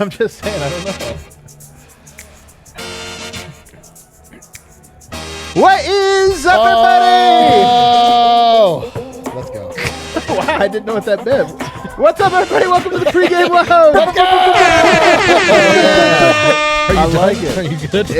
I'm just saying, I don't know. What is up, everybody? Oh! Let's go. Wow, I didn't know what that meant. What's up, everybody? Welcome to the pregame lounge. I like it. Are you good?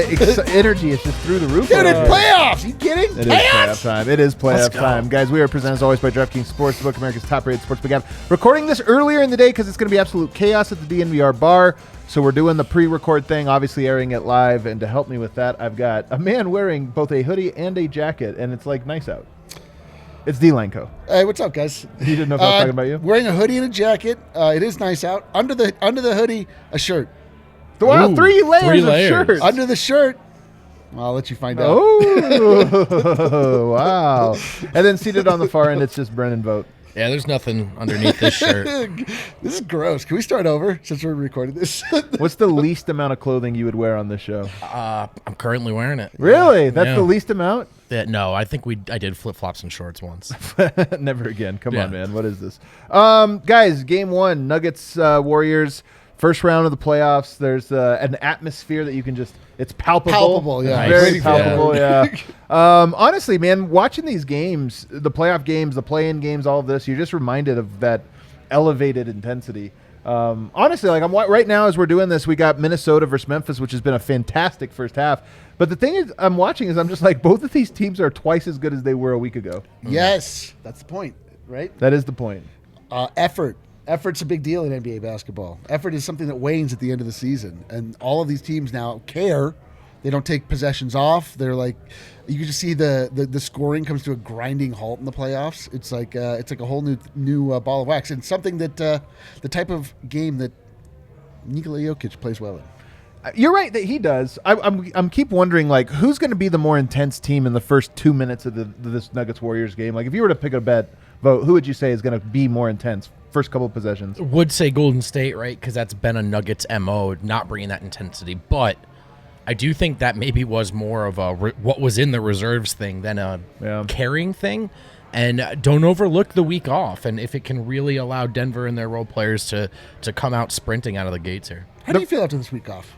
Energy is just through the roof. Dude, it's playoffs. You kidding? It is playoff time. It is playoff Let's go. time. Guys, we are presented as always by DraftKings Sportsbook, America's top-rated sportsbook app. Recording this earlier in the day because it's going to be absolute chaos at the DNVR Bar. So we're doing the pre-record thing, obviously airing it live. And to help me with that, I've got a man wearing both a hoodie and a jacket, and it's like nice out. It's D-Lanco. Hey, what's up, guys? You didn't know if I was talking about you? Wearing a hoodie and a jacket. It is nice out. Under the hoodie, a shirt. Wow, Ooh, 3 layers, three of layers. shirts. Under the shirt, I'll let you find out. Oh, wow. And then seated on the far end, it's just Brennan Vogt. Yeah, there's nothing underneath this shirt. This is gross. Can we start over since we're recording this? What's the least amount of clothing you would wear on this show? I'm currently wearing it. Really? That's Yeah. the least amount? No, I think I did flip-flops and shorts once. Never again. Come Yeah. on, man. What is this? Guys, game one, Nuggets, Warriors, first round of the playoffs. There's an atmosphere that you can just, it's palpable. Palpable, yeah. Nice. Very Waiting for that. palpable, yeah. Honestly, man, watching these games, the playoff games, the play-in games, all of this, you're just reminded of that elevated intensity. Honestly, like right now as we're doing this, we got Minnesota versus Memphis, which has been a fantastic first half. But the thing is, I'm watching is I'm just like, both of these teams are twice as good as they were a week ago. Yes, that's the point, right? That is the point. Effort. Effort's a big deal in NBA basketball. Effort is something that wanes at the end of the season, and all of these teams now care. They don't take possessions off. They're like, you can just see the scoring comes to a grinding halt in the playoffs. It's like a whole new ball of wax, and something that the type of game that Nikola Jokic plays well in. You're right that he does. I'm keep wondering, like, who's going to be the more intense team in the first 2 minutes of this Nuggets Warriors game? Like, if you were to pick a bet, Vogt, who would you say is going to be more intense first couple of possessions? Would say Golden State, right? Because that's been a Nuggets MO, not bringing that intensity. But I do think that maybe was more of a what was in the reserves thing than a carrying thing. And don't overlook the week off. And if it can really allow Denver and their role players to come out sprinting out of the gates here. How do you feel after this week off?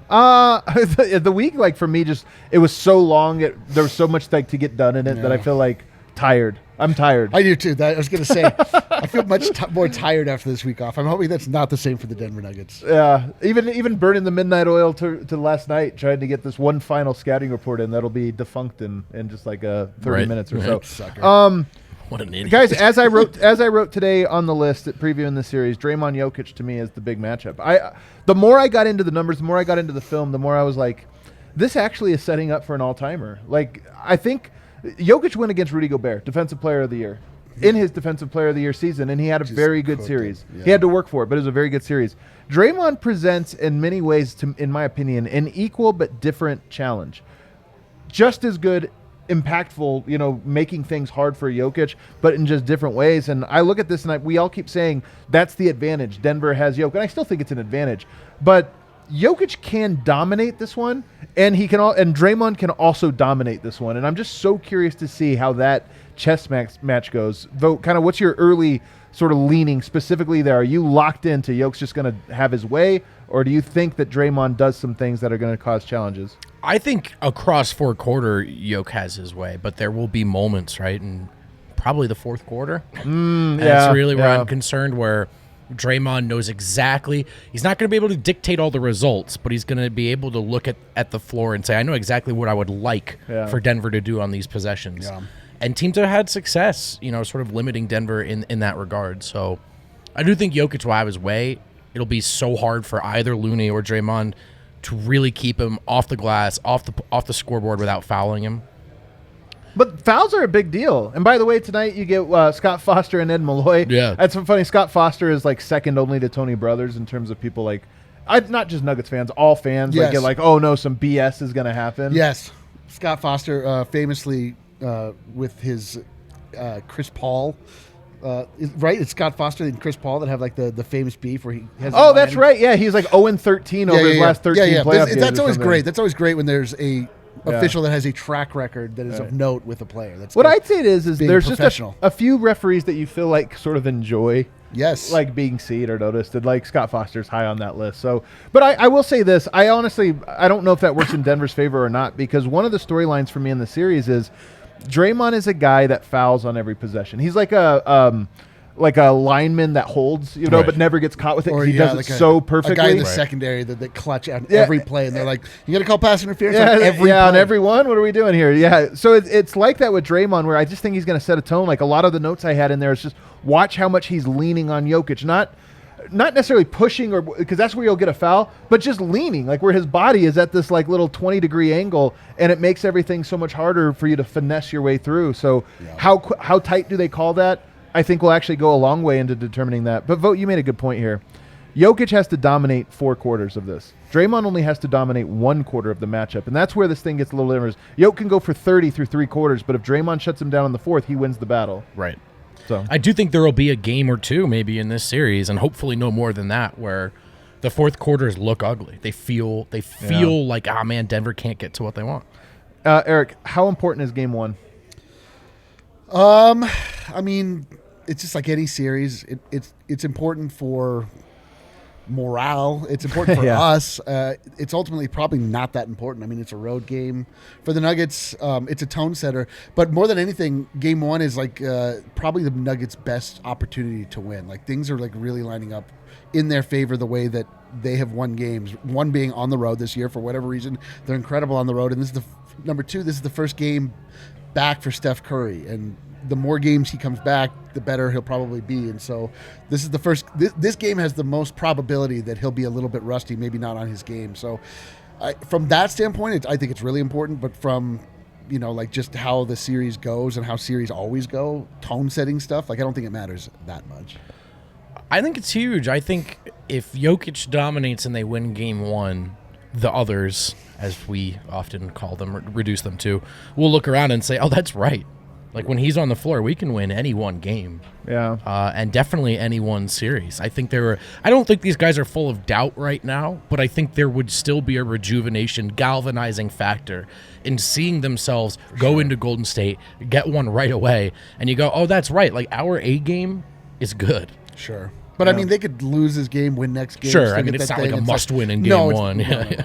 The week, like, for me, just it was so long. There was so much like to get done in it that I feel like tired. I'm tired. I do too. I was going to say, I feel much more tired after this week off. I'm hoping that's not the same for the Denver Nuggets. Yeah, even burning the midnight oil to last night, trying to get this one final scouting report in that'll be defunct in just like 30 minutes or so. Sucker. What an idiot. Guys, as I wrote today on the list at previewing the series, Draymond Jokic to me is the big matchup. The more I got into the numbers, the more I got into the film, the more I was like, this actually is setting up for an all-timer. Like, I think Jokic went against Rudy Gobert, Defensive Player of the Year, in his Defensive Player of the Year season, and he had a very good series. Yeah. He had to work for it, but it was a very good series. Draymond presents, in many ways, in my opinion, an equal but different challenge. Just as good, impactful, making things hard for Jokic, but in just different ways. And I look at this and we all keep saying that's the advantage. Denver has Jokic, and I still think it's an advantage. But Jokic can dominate this one, and and Draymond can also dominate this one. And I'm just so curious to see how that chess match goes. Vogt, kind of what's your early sort of leaning specifically there? Are you locked into Jokic's just going to have his way, or do you think that Draymond does some things that are going to cause challenges? I think across fourth quarter, Jokic has his way, but there will be moments, right? And probably the fourth quarter. That's really where I'm concerned, where Draymond knows exactly. He's not going to be able to dictate all the results, but he's going to be able to look at the floor and say, I know exactly what I would like for Denver to do on these possessions. Yeah. And teams have had success, sort of limiting Denver in that regard. So I do think Jokic will have his way. It'll be so hard for either Looney or Draymond to really keep him off the glass, off the scoreboard without fouling him. But fouls are a big deal. And by the way, tonight you get Scott Foster and Ed Malloy. Yeah. That's funny. Scott Foster is like second only to Tony Brothers in terms of people like, not just Nuggets fans, all fans. Yes. Like, get like, oh no, some BS is going to happen. Yes. Scott Foster famously with his Chris Paul. Right? It's Scott Foster and Chris Paul that have like the famous beef where he has. Oh, that's right. Yeah, he's like 0-13 over his last 13 playoff games. That's or always something. great. That's always great when there's a official that has a track record that is of note with a player. That's what I'd say is being there's just professional. a few referees that you feel like sort of enjoy Yes. like being seen or noticed, and like Scott Foster's high on that list. So, but I will say this: I don't know if that works in Denver's favor or not, because one of the storylines for me in the series is Draymond is a guy that fouls on every possession. He's like a lineman that holds, Right. but never gets caught with it. Or, He does like it so a perfectly. guy in the Right. secondary that clutch on Yeah. every play, and they're like, "You got to call pass interference Yeah, on every on play." every one. What are we doing here? Yeah, so it's like that with Draymond, where I just think he's going to set a tone. Like a lot of the notes I had in there is just watch how much he's leaning on Jokic, not necessarily pushing, or because that's where you'll get a foul, but just leaning, like where his body is at this like little 20-degree angle, and it makes everything so much harder for you to finesse your way through. So how tight do they call that? I think will actually go a long way into determining that. But Vogt, you made a good point here. Jokic has to dominate 4 quarters of this. Draymond only has to dominate 1 quarter of the matchup, and that's where this thing gets a little different. Jokic can go for 30 through 3 quarters, but if Draymond shuts him down in the 4th, he wins the battle. Right. So I do think there will be a game or two maybe in this series, and hopefully no more than that, where the fourth quarters look ugly. They feel like, man, Denver can't get to what they want. Eric, how important is Game 1? I mean, it's just like any series. It's important for morale. It's important for us. It's ultimately probably not that important. I mean, it's a road game for the Nuggets. It's a tone setter, but more than anything, Game 1 is like probably the Nuggets' best opportunity to win. Like things are like really lining up in their favor the way that they have won games. One being on the road this year for whatever reason. They're incredible on the road, and this is number 2. This is the first game back for Steph Curry, and the more games he comes back, the better he'll probably be. And so this is the first. This game has the most probability that he'll be a little bit rusty, maybe not on his game. So from that standpoint, I think it's really important. But from like just how the series goes and how series always go, tone setting stuff, like I don't think it matters that much. I think it's huge. I think if Jokic dominates and they win Game 1, the others, as we often call them, reduce them to, will look around and say, "Oh, that's right." Like when he's on the floor, we can win any one game. Yeah. And definitely any one series. I don't think these guys are full of doubt right now, but I think there would still be a rejuvenation, galvanizing factor in seeing themselves go into Golden State, get one right away, and you go, "Oh, that's right. Like our A game is good." Sure. But I mean, they could lose this game, win next game. Sure. still I mean, get it's that not like thing. a It's must-win in no, Game it's- 1. no.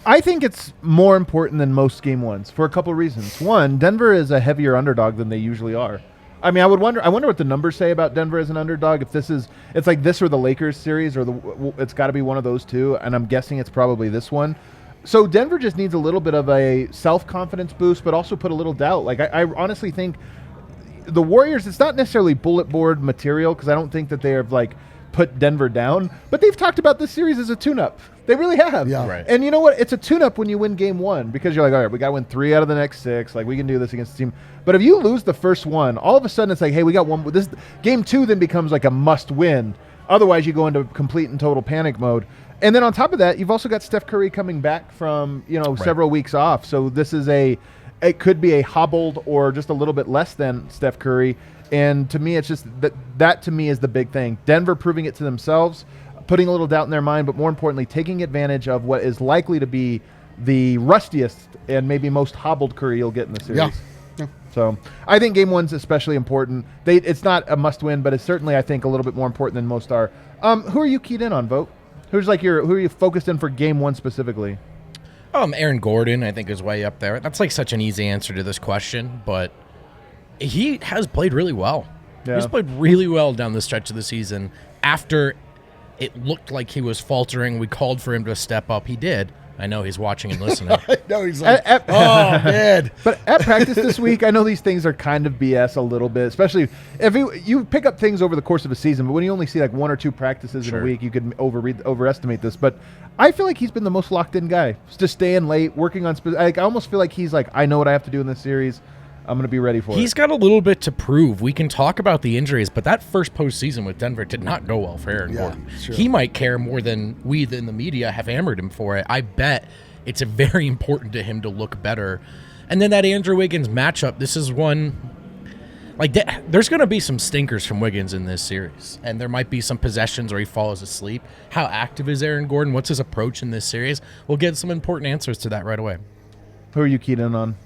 I think it's more important than most Game 1s for a couple of reasons. One, Denver is a heavier underdog than they usually are. I mean, I wonder what the numbers say about Denver as an underdog. If it's like this or the Lakers series, or it's got to be one of those two, and I'm guessing it's probably this one. So Denver just needs a little bit of a self-confidence boost, but also put a little doubt. Like I honestly think the Warriors, it's not necessarily bullet board material, because I don't think that they have like put Denver down, but they've talked about this series as a tune-up. They really have. Yeah. Right. And you know what? It's a tune-up when you win Game 1, because you're like, all right, we got to win 3 out of the next 6. Like, we can do this against the team. But if you lose the first one, all of a sudden it's like, hey, we got one. This Game 2 then becomes like a must-win. Otherwise, you go into complete and total panic mode. And then on top of that, you've also got Steph Curry coming back from several weeks off. So this is it could be a hobbled or just a little bit less than Steph Curry. And to me, it's just that to me is the big thing. Denver proving it to themselves, putting a little doubt in their mind, but more importantly, taking advantage of what is likely to be the rustiest and maybe most hobbled Curry you'll get in the series. Yeah. So I think Game 1's especially important. It's not a must-win, but it's certainly, I think, a little bit more important than most are. Who are you keyed in on, Vogt? Who are you focused in for Game 1 specifically? Aaron Gordon, I think, is way up there. That's like such an easy answer to this question, but he has played really well. Yeah. He's played really well down the stretch of the season. After it looked like he was faltering, we called for him to step up. He did. I know he's watching and listening. No, he's like, oh, man. But at practice this week, I know these things are kind of BS a little bit, especially if you pick up things over the course of a season, but when you only see like 1 or 2 practices in a week, you could overestimate this. But I feel like he's been the most locked-in guy. Just staying late, working on I almost feel like he's like, I know what I have to do in this series. I'm going to be ready for it. He's got a little bit to prove. We can talk about the injuries, but that first postseason with Denver did not go well for Aaron Gordon. Sure. He might care more than we in the media have hammered him for it. I bet it's very important to him to look better. And then that Andrew Wiggins matchup, this is one... Like, there's going to be some stinkers from Wiggins in this series, and there might be some possessions where he falls asleep. How active is Aaron Gordon? What's his approach in this series? We'll get some important answers to that right away. Who are you keyed in on?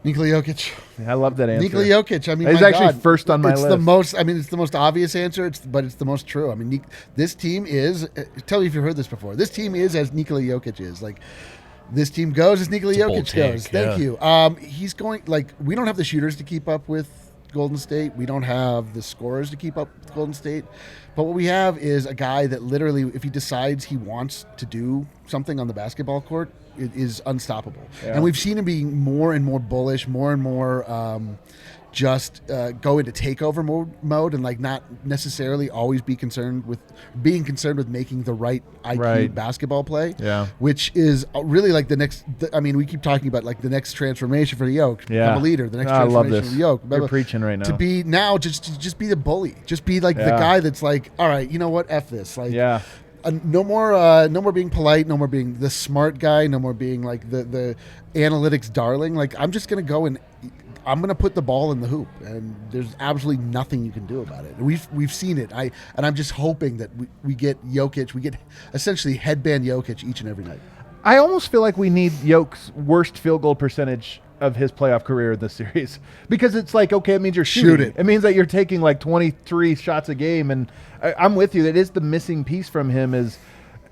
Nikola Jokic. I love that answer. Nikola Jokic. I mean, he's my actually God. first on my it's list. The most. I mean, it's the most obvious answer. But it's the most true. I mean, this team is. Tell me if you've heard this before. This team is as Nikola Jokic is. Like, this team goes as Nikola Jokic goes. Thank you. He's going. Like, we don't have the shooters to keep up with Golden State. We don't have the scorers to keep up with Golden State. But what we have is a guy that literally, if he decides he wants to do something on the basketball court, it is unstoppable. Yeah. And we've seen him being more and more bullish, more and more just go into takeover mode and like not necessarily always be concerned with making the right IQ basketball play. Yeah. Which is really like the next. I mean, we keep talking about like the next transformation for the Yoke. Yeah. Become a leader. The next transformation for the Yoke. You're preaching right now. To be now just be the bully. Just be like the guy that's like, all right, you know what? F this. Like. Yeah. No more being polite. No more being the smart guy. No more being like the analytics darling. Like I'm just gonna go and I'm gonna put the ball in the hoop, and there's absolutely nothing you can do about it. We've seen it. I'm just hoping that we get Jokic. We get essentially headband Jokic each and every night. I almost feel like we need Jokic worst field goal percentage of his playoff career in this series, because it's like, okay, it means you're shooting. It means that you're taking like 23 shots a game, and I'm with you. That is the missing piece from him. Is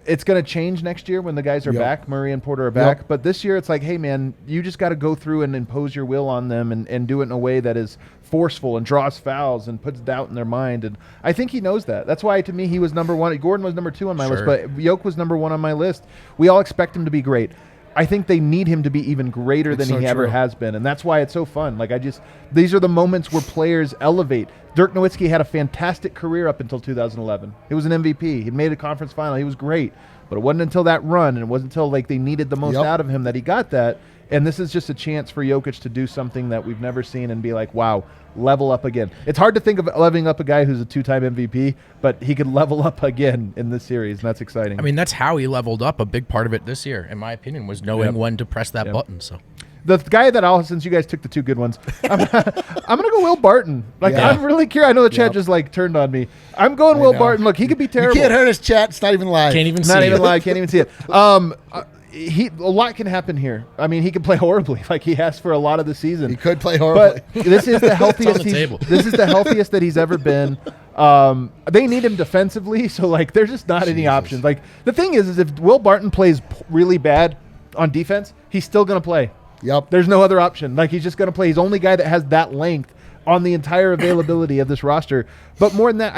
it's going to change next year when the guys are back. Murray and Porter are back. But this year it's like, hey, man, you just got to go through and impose your will on them and do it in a way that is forceful and draws fouls and puts doubt in their mind. And I think he knows that. That's why, to me, he was number one. Gordon was number 2 on my list, but Jokic was number 1 on my list. We all expect him to be great. I think they need him to be even greater than he ever has been, and that's why it's so fun. Like these are the moments where players elevate. Dirk Nowitzki had a fantastic career up until 2011. He was an MVP. He made a conference final. He was great, but it wasn't until that run, and it wasn't until like they needed the most out of him that he got that. And this is just a chance for Jokic to do something that we've never seen and be like, wow, level up again. It's hard to think of leveling up a guy who's a 2-time MVP, but he could level up again in this series, and that's exciting. I mean, that's how he leveled up. A big part of it this year, in my opinion, was knowing when to press that button. So the guy that since you guys took the 2 good ones, I'm gonna go Will Barton. Like I'm really curious. I know the chat just like turned on me. I'm going Will Barton. Look, he could be terrible. You can't hurt his chat. It's not even live. Can't even see not it. even live. Can't even see it. A lot can happen here. I mean, he could play horribly, like he has for a lot of the season. He could play horribly. But this is the healthiest. This is the healthiest that he's ever been. They need him defensively, so like there's just not any options. Like the thing is if Will Barton plays really bad on defense, he's still gonna play. Yep. There's no other option. Like he's just gonna play. He's the only guy that has that length on the entire availability of this roster. But more than that,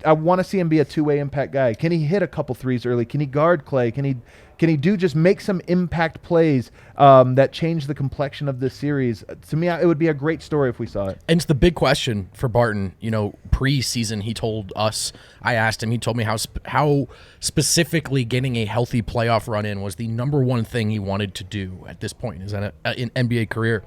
I want to see him be a 2-way impact guy. Can he hit a couple threes early? Can he guard Clay? Can he just make some impact plays that change the complexion of this series? To me, it would be a great story if we saw it. And it's the big question for Barton. You know, pre-season, he told us, I asked him, he told me how specifically getting a healthy playoff run in was the number one thing he wanted to do at this point in his NBA career.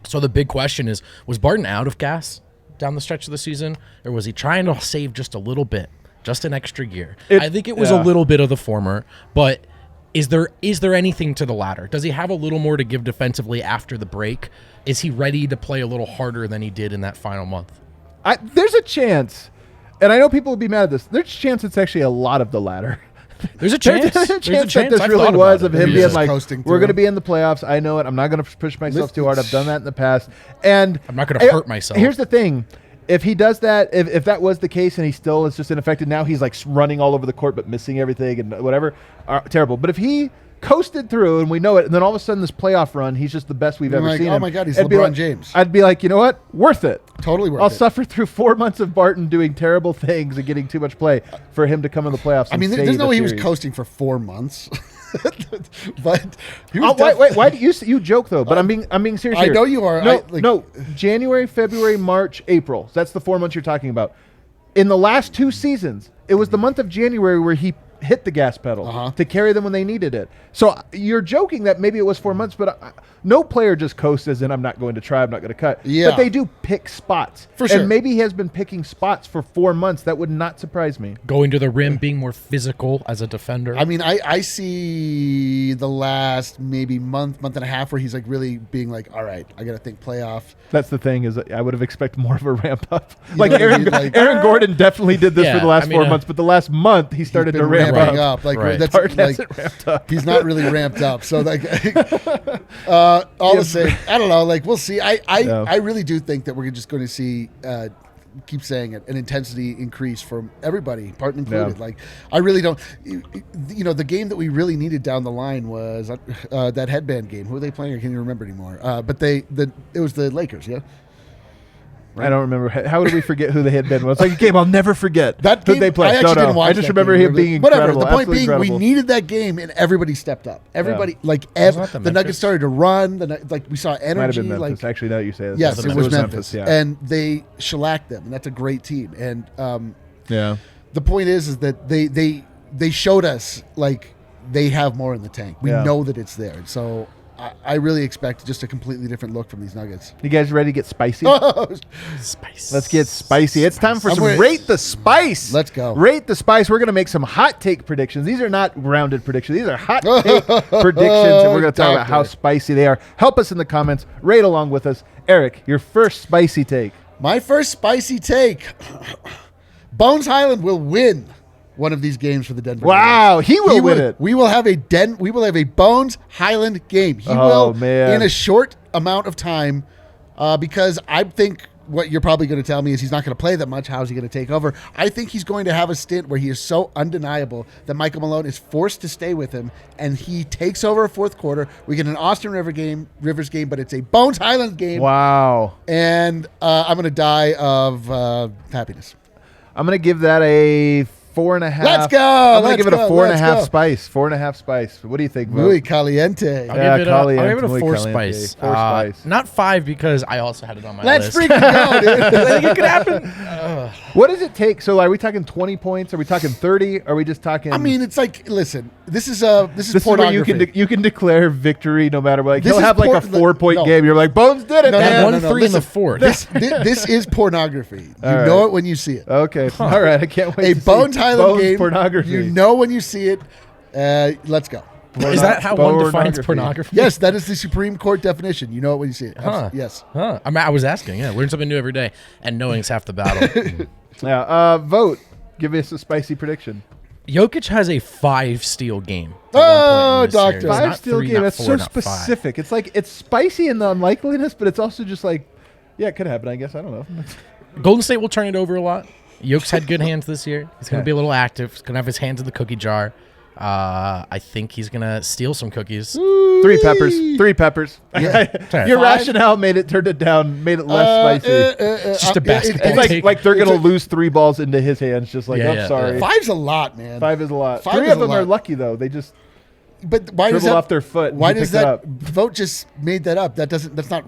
So the big question is, was Barton out of gas down the stretch of the season, or was he trying to save just a little bit, just an extra year? I think it was a little bit of the former, but is there anything to the latter? Does he have a little more to give defensively after the break? Is he ready to play a little harder than he did in that final month? There's a chance, and I know people would be mad at this, there's a chance it's actually a lot of the latter. There's a chance. There's a chance that this really was of him being like, we're going to be in the playoffs. I know it. I'm not going to push myself too hard. I've done that in the past. And I'm not going to hurt myself. Here's the thing. If he does that, if that was the case and he still is just ineffective, now he's like running all over the court but missing everything and whatever, terrible. But if he coasted through and we know it, and then all of a sudden this playoff run, he's just the best we've ever seen. Oh my God, he's LeBron James. I'd be like, you know what? Worth it. Totally worth it. I'll suffer through 4 months of Barton doing terrible things and getting too much play for him to come in the playoffs. I mean, there's no way he was coasting for 4 months. But he was why do you joke though? But I'm being serious here. I know you are. No, January, February, March, April. That's the 4 months you're talking about. In the last 2 seasons, it was the month of January where he hit the gas pedal to carry them when they needed it. So you're joking that maybe it was 4 months, but no player just coasts as in I'm not going to try, I'm not going to cut. Yeah. But they do pick spots. For sure. And maybe he has been picking spots for 4 months. That would not surprise me. Going to the rim, being more physical as a defender. I mean, I see the last maybe month and a half where he's like really being like, all right, I got to think playoff. That's the thing is I would have expected more of a ramp up. Aaron Gordon definitely did this for the last 4 months, but the last month he started to ramp ramping up. Like Right. that's Park like hasn't ramped up. he's not really ramped up. So like, all the same, I don't know. Like we'll see. I really do think that we're just going to see. Keep saying it, an intensity increase from everybody, Parton included. Yeah. Like, I really don't. You know, the game that we really needed down the line was that headband game. Who were they playing? I can't even remember anymore. But it was the Lakers. Yeah. I don't remember. How did we forget who the headband was? It's like a game I'll never forget. That who game, they played. I actually didn't watch. I just that remember game. him being Whatever. incredible. The point being, incredible. we needed that game, and everybody stepped up. Everybody, Was that the Memphis? Nuggets started to run. Like we saw energy. Might have been Memphis. Like Actually, now that you say that. yes, it was Memphis, Yeah. and they shellacked them, and that's a great team. And Yeah. the point is that they showed us like they have more in the tank. We Yeah. know that it's there. So I really expect just a completely different look from these Nuggets. You guys ready to get spicy? Spice. Let's get spicy. It's time for I'm some ready. Rate the Spice. Let's go. Rate the Spice. We're going to make some hot take predictions. These are not rounded predictions. These are hot take predictions, and we're going to talk about how Doctor. spicy they are. Help us in the comments. Rate along with us. Eric, your first spicy take. My first spicy take: Bones Highland will win one of these games for the Denver. Wow, Nuggets. he will win it. We will have a Bones Highland game. He Oh, will man. in a short amount of time, because I think what you're probably going to tell me is he's not going to play that much. How's he going to take over? I think he's going to have a stint where he is so undeniable that Michael Malone is forced to stay with him, and he takes over a fourth quarter. We get an Austin Rivers game, but it's a Bones Highland game. Wow. And I'm going to die of happiness. I'm going to give that a 4.5. Let's go. I'm going to give it a Let's 4.5 go. spice. 4.5 spice. What do you think, Vogt? Muy caliente. I'll Yeah, give it a muy 4 caliente. spice. 4 spice. Not 5 because I also had it on my Let's list. freaking go, dude. I think it could happen. What does it take? So are we talking 20 points? Are we talking 30? Are we just talking? I mean, it's like, listen, this is this is where pornography. you can declare victory no matter what. Like, This he'll is have like a 4-point no. game. You're like, Bones did it. No, man. That no, 1, no, 3, and the listen, 4. This is pornography. You All right. know it when you see it. Okay. All right. I can't wait. A to see Bones Highland Bones game. pornography. You know when you see it. Let's go. Is that how one defines Pornography. pornography? Yes, that is the Supreme Court definition. You know it when you see it. Huh. Yes. Huh. I mean, I was asking. Yeah, learn something new every day, and knowing's half the battle. Yeah. Vote. Give us a spicy prediction. Jokic has a 5 steal game. at Oh, one point in this doctor. series. 5 Not steal 3, game. not That's 4, so not 5. specific. It's like it's spicy in the unlikeliness, but it's also just like, yeah, it could happen. I guess I don't know. Golden State will turn it over a lot. Jokic's had good hands this year. He's going to be a little active. He's going to have his hands in the cookie jar. I think he's going to steal some cookies. 3 peppers. 3 peppers. Yeah. Your 5? rationale turned it down, made it less spicy. It's just a basketball It's take. like they're gonna lose 3 balls into his hands. Just like, Yeah, I'm yeah, sorry. yeah. 5's a lot, man. 5 is a lot. 5 3 is of a them are lot. lucky though. They just But why does dribble that off their foot and Why he does picks it that up. Vogt just made that up? That's not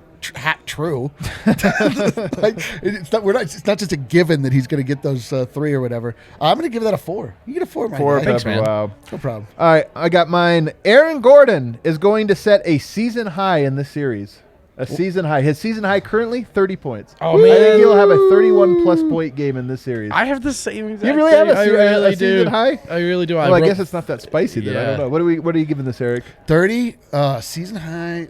true. Like, it's not. It's not just a given that he's going to get those 3 or whatever. I'm going to give that a 4. You get a 4, my 4 guy. Thanks, pepper. man. Wow. No problem. All right, I got mine. Aaron Gordon is going to set a season high in this series. A season high. His season high currently 30 points. Oh, I man. think he'll have a 31-plus point game in this series. I have the same exact You really have thing. a I se- really a season do. high? I really do. Well, I wrote- guess it's not that spicy then. I Yeah. don't know. What are you giving this, Eric? 30 season high.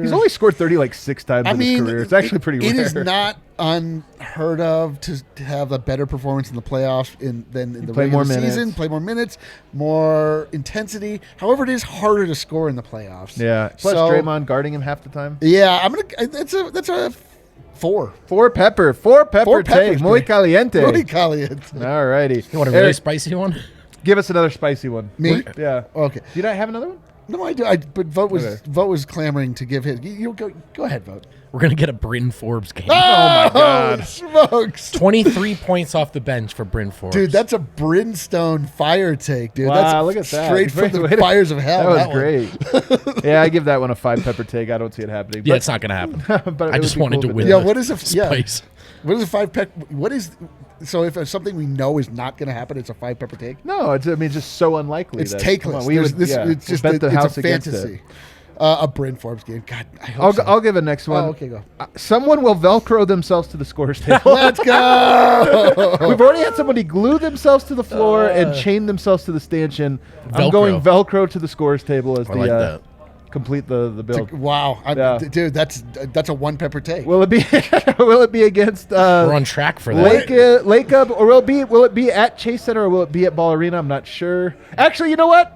He's only scored 30 like 6 times I in mean, his career. It's actually pretty rare. It is not unheard of to have a better performance in the playoffs than in the play regular more minutes. season. Play more minutes, more intensity. However, it is harder to score in the playoffs. Yeah. Plus So- Draymond guarding him half the time. Yeah, that's a 4. 4 pepper. 4 pepper Four peppers, take. Muy dude. caliente. Muy caliente. All righty. You want a really Eric, spicy one? give us another spicy one. Me? Yeah. Okay. Do you not have another one? No, I do. But Vogt was clamoring to give his. You go ahead, Vogt. We're going to get a Bryn Forbes game. Oh my God. smokes! 23 points off the bench for Bryn Forbes. Dude, that's a brimstone fire take, dude. Wow, That's look at that. straight from the Way to- fires of hell. That was one. great. Yeah, I give that one a 5 pepper take. I don't see it happening. Yeah, it's not going to happen. but I it just would be wanted cool to if it win. did. Yeah, the what is a spice. What is a 5 pepper? What is so if it's something we know is not going to happen, it's a 5 pepper take. No, it's just so unlikely. It's that- takeless. come on, we There's would, this, yeah, it's just we'll bet the it's house a against fantasy. it. A Bryn Forbes game. God, I hope so. I'll give a next one. Oh, okay, go. Someone will Velcro themselves to the scores table. Let's go. We've already had somebody glue themselves to the floor and chain themselves to the stanchion. I'm Velcro. going Velcro to the scores table as I the like that. complete the build. Wow, Yeah. dude, that's a one pepper take. Will it be will it be against We're on track for that. Lake Up, or will it be at Chase Center, or will it be at Ball Arena? I'm not sure. Actually, you know what?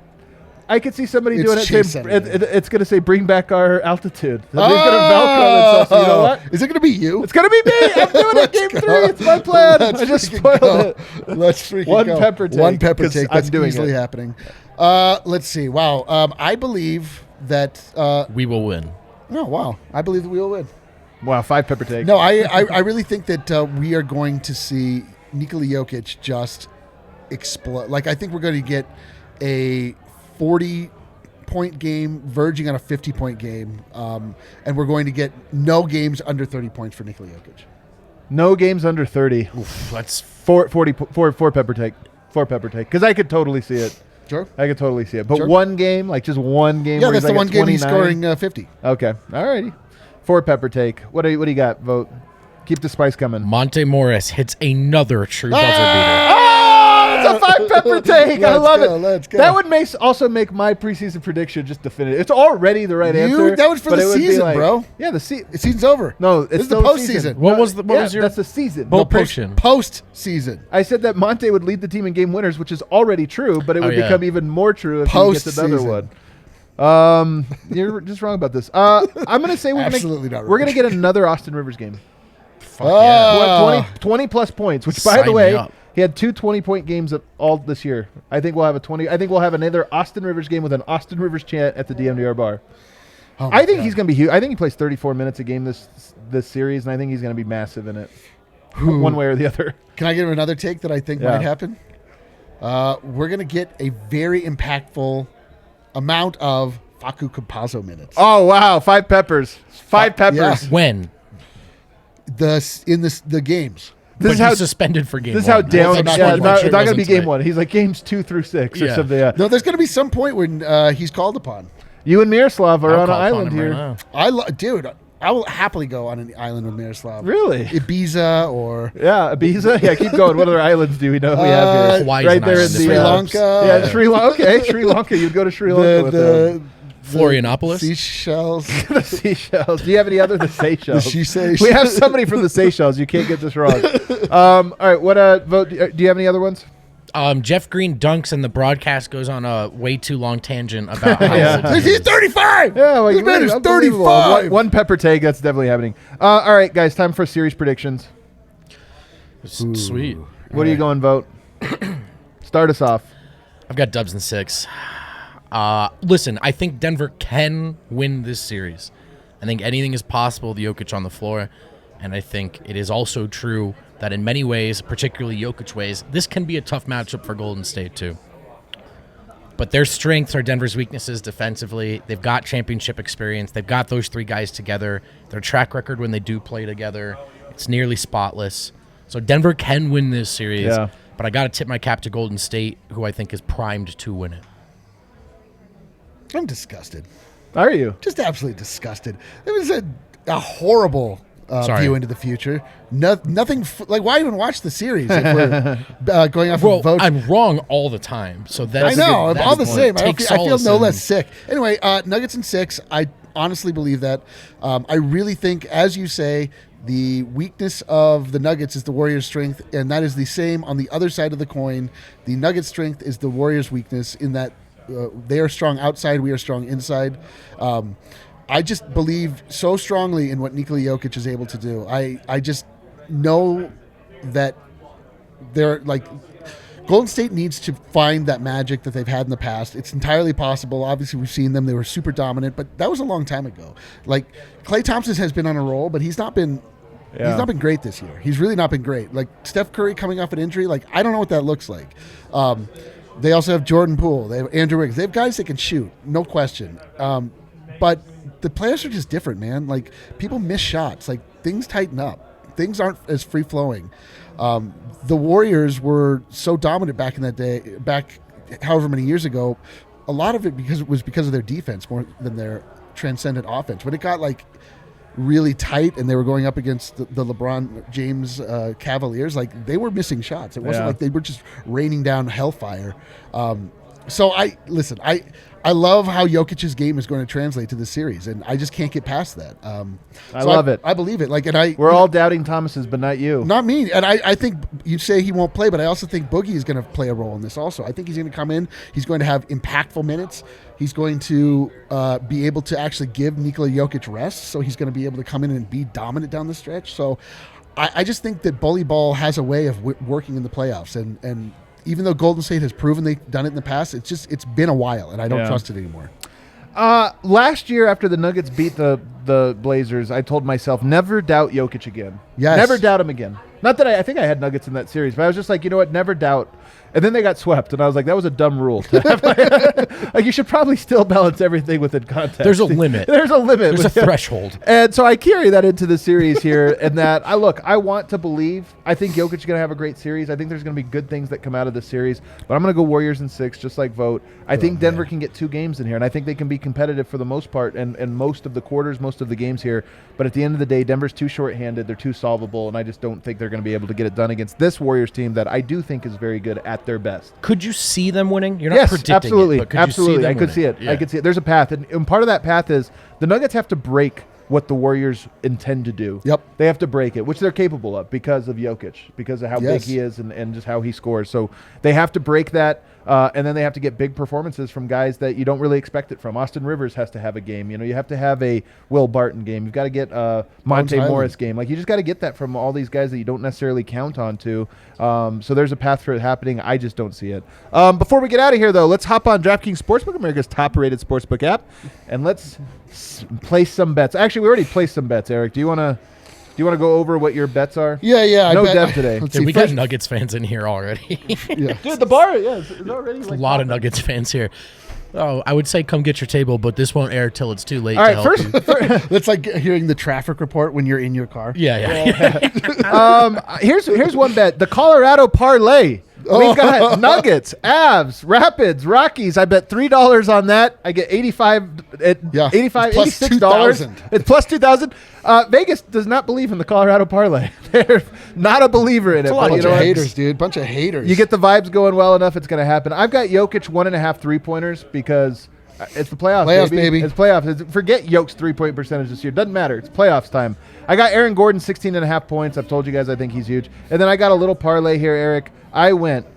I could see somebody It's doing it. Chase Saying, Center. it's going to say bring back our altitude. Somebody's going to Velcro themselves. So you know what? Is it going to be you? It's going to be me. I'm doing it. Game 3. It's my plan. I just spoiled it. Let's freaking One go. pepper take, One pepper 'cause take. I'm That's doing easily it. happening. Let's see. Wow. I believe that. We will win. No. Wow. I believe that we will win. Wow, 5 pepper take. No, I really think that we are going to see Nikola Jokic just explode. Like, I think we're going to get a 40-point game verging on a 50-point game, and we're going to get no games under 30 points for Nikola Jokic. No games under 30. Oof, that's 4 pepper take. 4 pepper take. Because I could totally see it. Sure. I could totally see it. But Sure. one game, like just one game. Yeah, where that's he's the like one at game he's 29. scoring 50. Okay. All righty. 4 pepper take. What do you got, Vote? Keep the spice coming. Monte Morris hits another true buzzer beater. Oh, it's a 5 pepper take. I Let's love go, it. let's go. That would also make my preseason prediction just definitive. It's already the right answer. That was for but the it would be season, like- bro. Yeah, The season's over. No, This it's is the still season. postseason. What was your That's the season. Bold No, prediction? Post-season. I said that Monte would lead the team in game winners, which is already true, but it would yeah. become even more true if he gets another Postseason. one. You're just wrong about this. I'm going to say Absolutely not we're right. going to get another Austin Rivers game. Fuck yeah. 20 plus points, which by Sign the me way, up. he had 2 20-point games all this year. I think we'll have another Austin Rivers game with an Austin Rivers chant at the DNVR Bar. Oh my I think God. he's going to be huge. I think he plays 34 minutes a game this series, and I think he's going to be massive in it, one way or the other. Can I give another take that I think Yeah. might happen? We're going to get a very impactful amount of Facu Campazzo minutes. Oh wow, 5 peppers, 5 peppers. yeah. When? The games. This But is how he's suspended for game This is one. how down. Well, Yeah, not it's not sure going to be wasn't game tonight. 1. He's like games 2 through 6 or Yeah. something. Yeah. No, there's going to be some point when he's called upon. You and Miroslav are I'll on an call upon island him here. right now. Dude, I will happily go on an island with Miroslav. Really? Ibiza or Yeah, Ibiza. Yeah, keep going. What other islands do we know we have here? Hawaii's Right an there in island. the Sri Lanka. Yeah, Sri Lanka. Okay, Sri Lanka. You'd go to Sri Lanka with them. Florianopolis? Seychelles. The Seychelles. Do you have any other? The Seychelles. Seychelles. We have somebody from the Seychelles. You can't get this wrong. All right. What Vote? Do you have any other ones? Jeff Green dunks and the broadcast goes on a way too long tangent about how Yeah. He's 35. Yeah, well, this man is unbelievable. 35. One pepper take. That's definitely happening. All right, guys. Time for series predictions. Sweet. What are you going, Vote? Start us off. I've got Dubs in 6. Listen, I think Denver can win this series. I think anything is possible with Jokic on the floor. And I think it is also true that in many ways, particularly Jokic ways, this can be a tough matchup for Golden State too. But their strengths are Denver's weaknesses defensively. They've got championship experience. They've got those 3 guys together. Their track record when they do play together, it's nearly spotless. So Denver can win this series. Yeah. But I got to tip my cap to Golden State, who I think is primed to win it. I'm disgusted. Are you? Just absolutely disgusted. It was a horrible view into the future. Nothing like why even watch the series if we're going off Well, of votes? I'm wrong all the time, so that's I know. I'm that's all the point. same. I Take feel solace no in- less sick. Anyway, Nuggets in 6. I honestly believe that. I really think, as you say, the weakness of the Nuggets is the Warriors' strength, and that is the same on the other side of the coin. The Nuggets' strength is the Warriors' weakness in that they are strong outside, we are strong inside. I just believe so strongly in what Nikola Jokic is able to do. I just know that they're like Golden State needs to find that magic that they've had in the past. It's entirely possible. Obviously, we've seen them; they were super dominant, but that was a long time ago. Like Klay Thompson has been on a roll, but he's not been. Yeah. He's not been great this year. He's really not been great. Like Steph Curry coming off an injury, like I don't know what that looks like. They also have Jordan Poole. They have Andrew Wiggins. They have guys that can shoot, no question. But the playoffs are just different, man. Like people miss shots. Like things tighten up. Things aren't as free flowing. The Warriors were so dominant back in that day, back however many years ago. A lot of it was because of their defense more than their transcendent offense. When it got like really tight and they were going up against the LeBron James Cavaliers, like they were missing shots. It wasn't Yeah. like they were just raining down hellfire. So I love how Jokic's game is going to translate to this series, and I just can't get past that. I love it. I believe it. We're all doubting Thomas's, but not you. Not me. And I think you say he won't play, but I also think Boogie is going to play a role in this also. I think he's going to come in. He's going to have impactful minutes. He's going to be able to actually give Nikola Jokic rest, so he's going to be able to come in and be dominant down the stretch. So I just think that bully ball has a way of working in the playoffs, and even though Golden State has proven they've done it in the past, it's been a while, and I don't trust it anymore. Last year, after the Nuggets beat the Blazers, I told myself, never doubt Jokic again. Yes. Never doubt him again. Not that I think I had Nuggets in that series, but I was just like, you know what, never doubt. And then they got swept, and I was like, that was a dumb rule. Like, you should probably still balance everything within context. There's a limit. There's a limit. There's a threshold. And so I carry that into the series here, and that I want to believe. I think Jokic is going to have a great series. I think there's going to be good things that come out of this series, but I'm going to go Warriors in 6, just like Vogt. I think Denver can get 2 games in here, and I think they can be competitive for the most part and most of the quarters, most of the games here. But at the end of the day, Denver's too short-handed. They're too solvable, and I just don't think they're going to be able to get it done against this Warriors team that I do think is very good at their best. Could you see them winning? You're not predicting absolutely. it, but could absolutely. you see them I could winning? see it. Yeah. I could see it. There's a path, and part of that path is the Nuggets have to break what the Warriors intend to do. Yep. They have to break it, which they're capable of because of Jokic, because of how big he is and just how he scores. So they have to break that, and then they have to get big performances from guys that you don't really expect it from. Austin Rivers has to have a game. You have to have a Will Barton game. You've got to get a Monte Morris game. Like, you just got to get that from all these guys that you don't necessarily count on to. So there's a path for it happening. I just don't see it. Before we get out of here, though, let's hop on DraftKings Sportsbook, America's top-rated sportsbook app, and let's place some bets. Actually, we already placed some bets, Eric. Do you want to go over what your bets are? Yeah. No Dev today. Dude, we got Nuggets fans in here already. Yeah. Dude, the bar, is already A lot of Nuggets fans here. Oh, I would say come get your table, but this won't air till it's too late. All right, to help you. That's like hearing the traffic report when you're in your car. Yeah. Here's one bet. The Colorado parlay. We've got Nuggets, Avs, Rapids, Rockies. I bet $3 on that. I get $85, $86. It's plus 2,000. Vegas does not believe in the Colorado parlay. They're not a believer in it. A bunch of haters, dude. Bunch of haters. You get the vibes going well enough, it's going to happen. I've got Jokic 1.5 3-pointers because it's the playoffs, baby. It's playoffs. Forget Jokic's 3-point percentage this year. Doesn't matter. It's playoffs time. I got Aaron Gordon 16.5 points. I've told you guys I think he's huge. And then I got a little parlay here, Eric. I went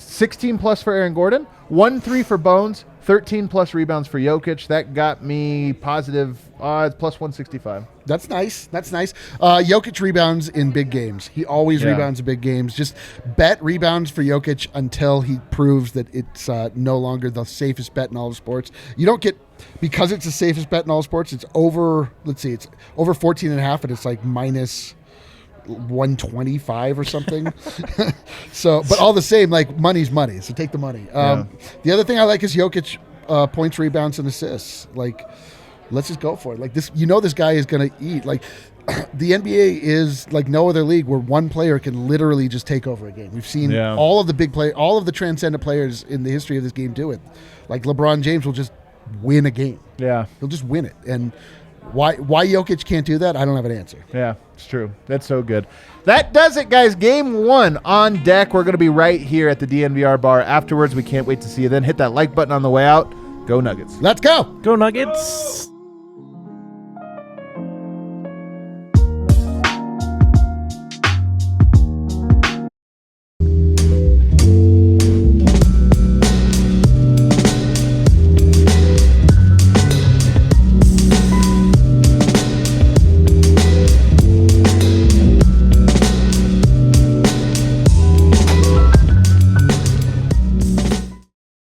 16 plus for Aaron Gordon, 1-3 for Bones, 13 plus rebounds for Jokic. That got me positive. It's plus 165. That's nice. Jokic rebounds in big games. He always rebounds in big games. Just bet rebounds for Jokic until he proves that it's no longer the safest bet in all of sports. You don't get, because it's the safest bet in all of sports, it's over, it's over 14.5, and it's like minus 125 or something. So, but all the same, like, money's money, so take the money. The other thing I like is Jokic points, rebounds, and assists. Like, let's just go for it. Like, this, this guy is going to eat. Like, the NBA is like no other league where one player can literally just take over a game. We've seen all of the big all of the transcendent players in the history of this game do it. Like, LeBron James will just win a game. Yeah, he'll just win it. And why Jokic can't do that, I don't have an answer. Yeah, it's true. That's so good. That does it, guys. Game 1 on deck. We're going to be right here at the DNVR bar afterwards. We can't wait to see you then. Hit that like button on the way out. Go Nuggets. Let's go. Go Nuggets.